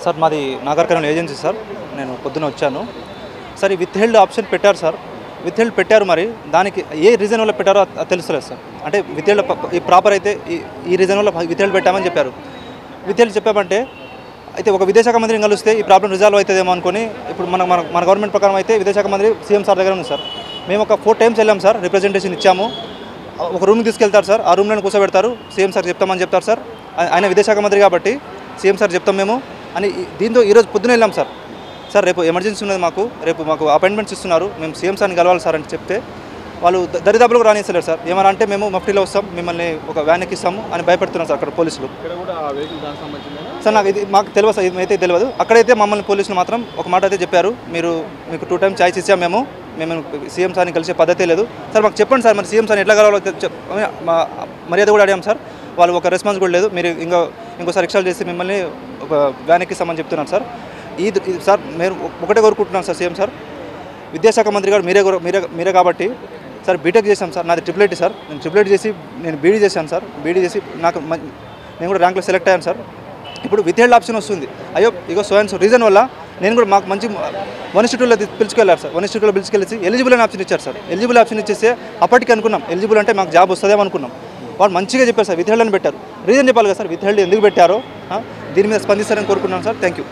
Sir మాది Nagar Kurnool agency sir. నేను పొద్దున వచ్చాను సార్. ఈ విత్ హెల్డ్ ఆప్షన్ పెట్టారు సార్. విత్ హెల్డ్ పెట్టారు, మరి దానికి ఏ రీజన్ వల్ల పెట్టారో తెలుస్తలేదు సార్. అంటే విత్ హెల్డ్ ఈ ప్రాపర్ అయితే ఈ రీజన్ వల్ల విత్ హెల్డ్ పెట్టామని చెప్పారు. విత్ హెల్డ్ చెప్పామంటే అయితే ఒక విదేశాంగ మంత్రిని కలిస్తే ఈ ప్రాబ్లం రిజాల్వ్ అవుతుందేమో అనుకుని ఇప్పుడు మన గవర్నమెంట్ ప్రకారం అయితే విదేశాంగ మంత్రి సీఎం సార్ దగ్గర ఉంది సార్. మేము ఒక 4 times వెళ్ళాం సార్, రిప్రజెంటేషన్ ఇచ్చాము. ఒక రూమ్కి తీసుకెళ్తారు సార్, ఆ రూమ్లో కూర్చోబెడతారు, సీఎం సార్ చెప్తామని చెప్తారు సార్. ఆయన విదేశాంగ మంత్రి కాబట్టి సీఎం సార్ చెప్తాం మేము అని. దీంతో ఈరోజు పొద్దున వెళ్ళాం సార్. సార్ రేపు ఎమర్జెన్సీ ఉన్నది రేపు మాకు అపాయింట్మెంట్స్ ఇస్తున్నారు, మేము సీఎం సార్ని కలవాలి సార్ అని చెప్తే వాళ్ళు దరిదాపులకు రానిస్తలేరు సార్. ఏమన్నా అంటే మేము మఫ్టీలో వస్తాం, మిమ్మల్ని ఒక వ్యాన్ ఎక్కిస్తాము అని భయపెడుతున్నారు సార్ అక్కడ పోలీసులు. సార్ నాకు ఇది మాకు తెలియదు సార్, ఇదైతే తెలియదు. అక్కడైతే మమ్మల్ని పోలీసులు మాత్రం ఒక మాట అయితే చెప్పారు, మీకు 2 times ఛాయిస్ ఇచ్చాము, మేము సీఎం సార్ని కలిసే పద్ధతే లేదు సార్. మాకు చెప్పండి సార్, మరి సీఎం సార్ని ఎట్లా కలవాలో మర్యాద కూడా అడిగాం సార్. వాళ్ళు ఒక రెస్పాన్స్ కూడా లేదు. మీరు ఇంకోసారి ఎక్స్ట్రా చేసి మిమ్మల్ని ఒక వ్యాన్ ఎక్కిస్తామని చెప్తున్నారు సార్. ఇది సార్ మేము ఒకటే కోరుకుంటున్నాం సార్, సీఎం సార్, విద్యాశాఖ మంత్రి గారు మీరే కాబట్టి సార్. బీటెక్ చేశాం సార్, నాది ట్రిపుల్ సార్. నేను ట్రిపుల్ చేసి నేను బీడీ చేశాను సార్. బీడీ చేసి నేను కూడా ర్యాంక్లో సెలెక్ట్ అయ్యాను సార్. ఇప్పుడు విత్ హెల్డ్ ఆప్షన్ వస్తుంది. అయ్యో ఇగో సో రీజన్ వల్ల నేను కూడా మాకు మంచి 1:2లో పిలుచుకెళ్ళారు సార్. 1:2లో పిలుచుకెళ్ళి ఎలిజిబుల్ అని ఆప్షన్ ఇచ్చారు సార్. ఎలిజిబుల్ ఆప్షన్ ఇచ్చేస్తే అప్పటికి అనుకున్నాం ఎలిజిబుల్ అంటే మాకు జాబ్ వస్తుందేమో అనుకున్నాం. వాళ్ళు మంచిగా చెప్పారు సార్, విత్ హెల్డ్ అని పెట్టారు. రీజన్ చెప్పాలి కదా సార్, విత్ హెల్డ్ ఎందుకు పెట్టారో దీని మీద స్పందిస్తారని కోరుకున్నాను సార్. Thank you.